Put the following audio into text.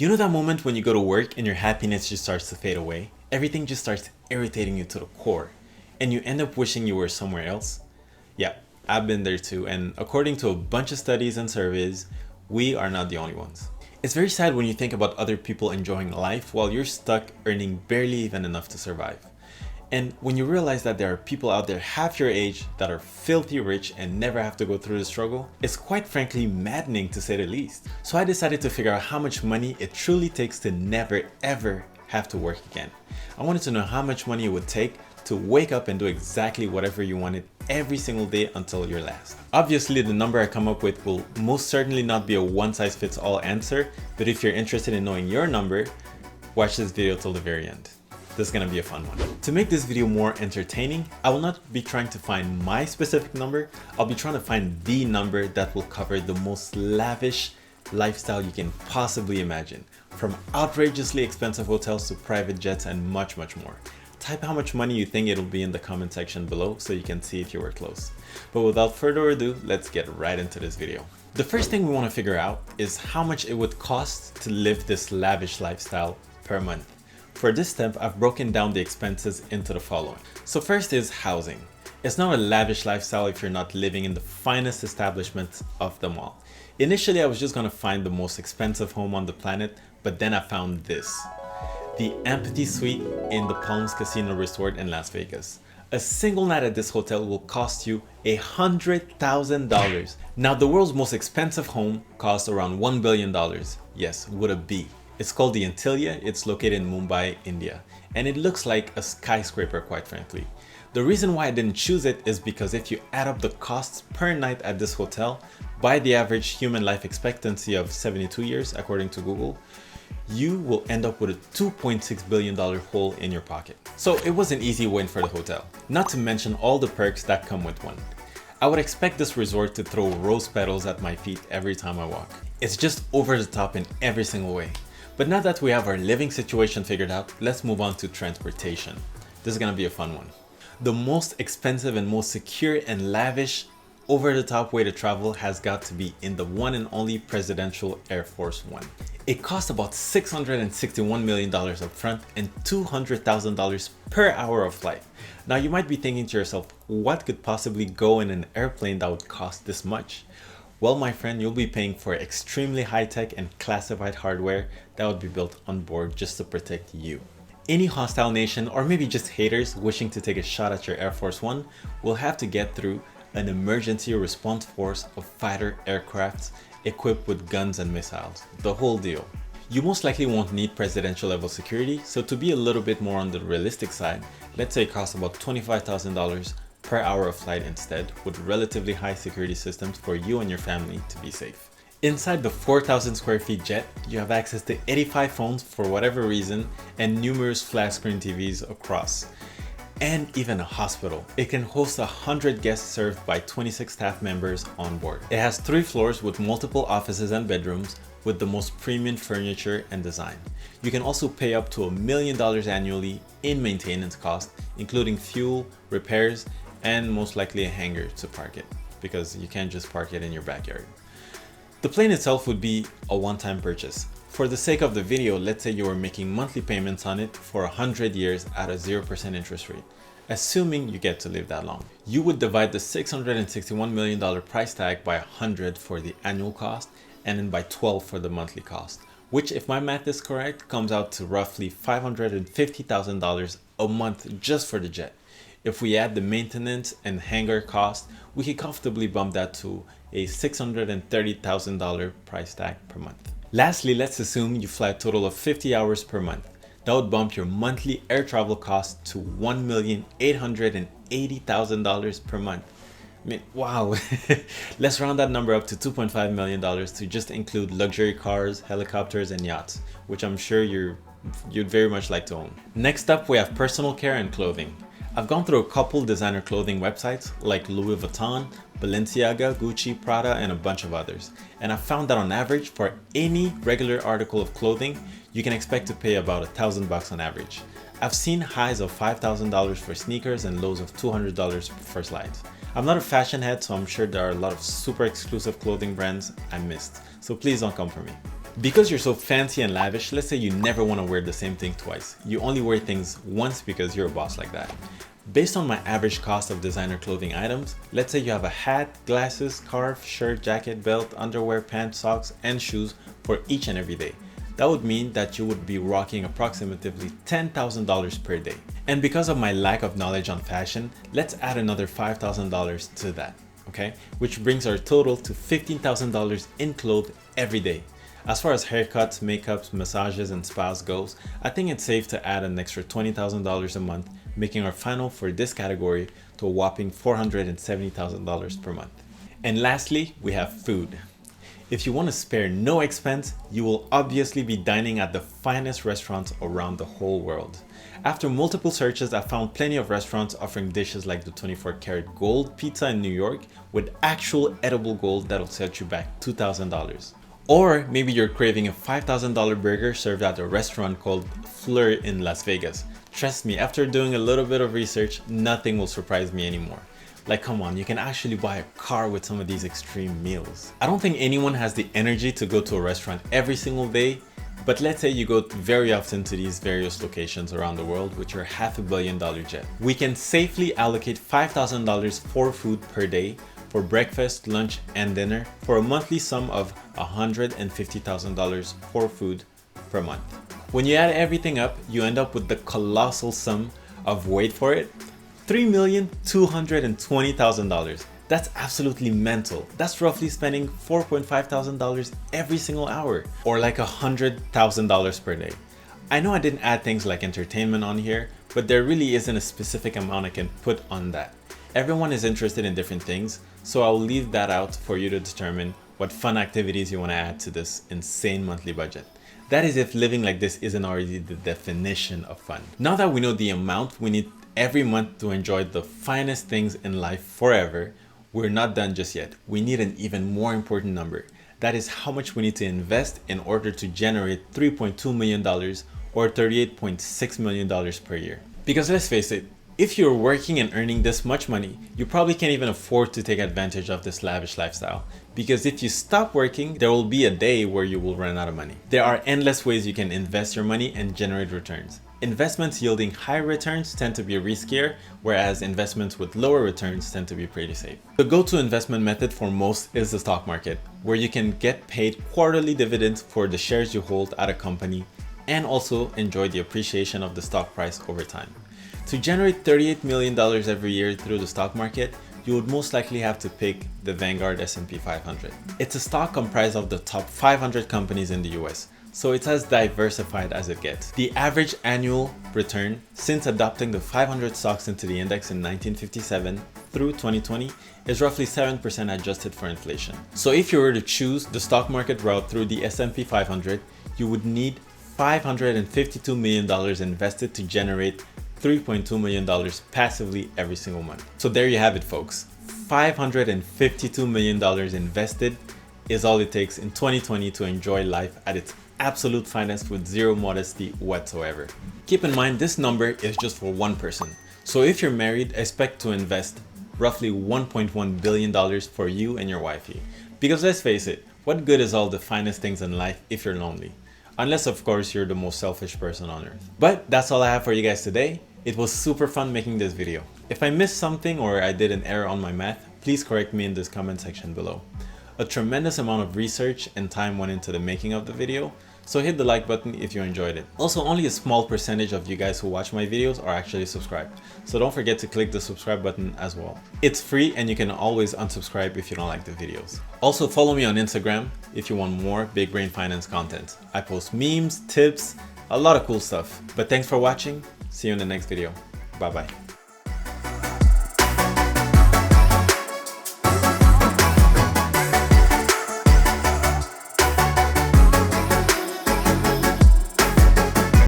You know that moment when you go to work and your happiness just starts to fade away? Everything just starts irritating you to the core, and you end up wishing you were somewhere else? Yeah, I've been there too, and according to a bunch of studies and surveys, we are not the only ones. It's very sad when you think about other people enjoying life while you're stuck earning barely even enough to survive. And when you realize that there are people out there half your age that are filthy rich and never have to go through the struggle, it's quite frankly maddening to say the least. So I decided to figure out how much money it truly takes to never ever have to work again. I wanted to know how much money it would take to wake up and do exactly whatever you wanted every single day until your last. Obviously, the number I come up with will most certainly not be a one-size-fits-all answer, but if you're interested in knowing your number, watch this video till the very end. This is gonna be a fun one. To make this video more entertaining, I will not be trying to find my specific number. I'll be trying to find the number that will cover the most lavish lifestyle you can possibly imagine, from outrageously expensive hotels to private jets and much more. Type how much money you think it'll be in the comment section below so you can see if you were close. But without further ado, let's get right into this video. The first thing we want to figure out is how much it would cost to live this lavish lifestyle per month. For this step, I've broken down the expenses into the following. So first is housing. It's not a lavish lifestyle if you're not living in the finest establishments of them all. Initially, I was just gonna find the most expensive home on the planet, but then I found this. The Empathy Suite in the Palms Casino Resort in Las Vegas. A single night at this hotel will cost you $100,000. Now, the world's most expensive home costs around $1 billion. Yes, with a B. It's called the Antilia. It's located in Mumbai, India, and it looks like a skyscraper, quite frankly. The reason why I didn't choose it is because if you add up the costs per night at this hotel by the average human life expectancy of 72 years, according to Google, you will end up with a $2.6 billion hole in your pocket. So it was an easy win for the hotel, not to mention all the perks that come with one. I would expect this resort to throw rose petals at my feet every time I walk. It's just over the top in every single way. But now that we have our living situation figured out, let's move on to transportation. This is gonna be a fun one. The most expensive and most secure and lavish over-the-top way to travel has got to be in the one and only presidential Air Force One. It costs about $661 million up front and $200,000 per hour of flight. Now you might be thinking to yourself, what could possibly go in an airplane that would cost this much? Well, my friend, you'll be paying for extremely high-tech and classified hardware that would be built on board just to protect you. Any hostile nation, or maybe just haters wishing to take a shot at your Air Force One, will have to get through an emergency response force of fighter aircrafts equipped with guns and missiles. The whole deal. You most likely won't need presidential level security, so to be a little bit more on the realistic side, let's say it costs about $25,000 per hour of flight instead, with relatively high security systems for you and your family to be safe. Inside the 4,000 square feet jet, you have access to 85 phones for whatever reason and numerous flat screen TVs across. And even a hospital. It can host 100 guests served by 26 staff members on board. It has 3 floors with multiple offices and bedrooms with the most premium furniture and design. You can also pay up to $1 million annually in maintenance costs, including fuel, repairs, and most likely a hangar to park it, because you can't just park it in your backyard. The plane itself would be a one-time purchase. For the sake of the video, let's say you were making monthly payments on it for 100 years at a 0% interest rate, assuming you get to live that long. You would divide the $661 million price tag by 100 for the annual cost and then by 12 for the monthly cost, which, if my math is correct, comes out to roughly $550,000 a month just for the jet. If we add the maintenance and hangar cost, we could comfortably bump that to a $630,000 price tag per month. Lastly, let's assume you fly a total of 50 hours per month. That would bump your monthly air travel cost to $1,880,000 per month. I mean, wow. Let's round that number up to $2.5 million to just include luxury cars, helicopters, and yachts, which I'm sure you'd very much like to own. Next up, we have personal care and clothing. I've gone through a couple designer clothing websites like Louis Vuitton, Balenciaga, Gucci, Prada, and a bunch of others. And I found that on average, for any regular article of clothing, you can expect to pay about $1,000 on average. I've seen highs of $5,000 for sneakers and lows of $200 for slides. I'm not a fashion head, so I'm sure there are a lot of super exclusive clothing brands I missed, so please don't come for me. Because you're so fancy and lavish, let's say you never want to wear the same thing twice. You only wear things once because you're a boss like that. Based on my average cost of designer clothing items, let's say you have a hat, glasses, scarf, shirt, jacket, belt, underwear, pants, socks, and shoes for each and every day. That would mean that you would be rocking approximately $10,000 per day. And because of my lack of knowledge on fashion, let's add another $5,000 to that, okay? Which brings our total to $15,000 in clothes every day. As far as haircuts, makeups, massages, and spas goes, I think it's safe to add an extra $20,000 a month, making our final for this category to a whopping $470,000 per month. And lastly, we have food. If you want to spare no expense, you will obviously be dining at the finest restaurants around the whole world. After multiple searches, I found plenty of restaurants offering dishes like the 24-karat gold pizza in New York with actual edible gold that'll set you back $2,000. Or maybe you're craving a $5,000 burger served at a restaurant called Fleur in Las Vegas. Trust me, after doing a little bit of research, nothing will surprise me anymore. Like, come on, you can actually buy a car with some of these extreme meals. I don't think anyone has the energy to go to a restaurant every single day, but let's say you go very often to these various locations around the world with your $500 million jet. We can safely allocate $5,000 for food per day for breakfast, lunch, and dinner for a monthly sum of $150,000 for food per month. When you add everything up, you end up with the colossal sum of, wait for it, $3,220,000. That's absolutely mental. That's roughly spending $4,500 every single hour, or like $100,000 per day. I know I didn't add things like entertainment on here, but there really isn't a specific amount I can put on that. Everyone is interested in different things, so I'll leave that out for you to determine what fun activities you want to add to this insane monthly budget. That is if living like this isn't already the definition of fun. Now that we know the amount we need every month to enjoy the finest things in life forever, we're not done just yet. We need an even more important number. That is how much we need to invest in order to generate $3.2 million or $38.6 million per year. Because let's face it, if you're working and earning this much money, you probably can't even afford to take advantage of this lavish lifestyle. Because if you stop working, there will be a day where you will run out of money. There are endless ways you can invest your money and generate returns. Investments yielding high returns tend to be riskier, whereas investments with lower returns tend to be pretty safe. The go-to investment method for most is the stock market, where you can get paid quarterly dividends for the shares you hold at a company and also enjoy the appreciation of the stock price over time. To generate $38 million every year through the stock market, you would most likely have to pick the Vanguard S&P 500. It's a stock comprised of the top 500 companies in the US, so it's as diversified as it gets. The average annual return since adopting the 500 stocks into the index in 1957 through 2020 is roughly 7% adjusted for inflation. So if you were to choose the stock market route through the S&P 500, you would need $552 million invested to generate $3.2 million passively every single month. So there you have it, folks. $552 million invested is all it takes in 2020 to enjoy life at its absolute finest with zero modesty whatsoever. Keep in mind, this number is just for one person. So if you're married, expect to invest roughly $1.1 billion for you and your wifey. Because let's face it, what good is all the finest things in life if you're lonely? Unless, of course, you're the most selfish person on earth. But that's all I have for you guys today. It was super fun making this video. If I missed something or I did an error on my math, please correct me in this comment section below. A tremendous amount of research and time went into the making of the video, so hit the like button if you enjoyed it. Also, only a small percentage of you guys who watch my videos are actually subscribed, so don't forget to click the subscribe button as well. It's free and you can always unsubscribe if you don't like the videos. Also, follow me on Instagram if you want more big brain finance content. I post memes, tips, a lot of cool stuff. But thanks for watching. See you in the next video. Bye bye.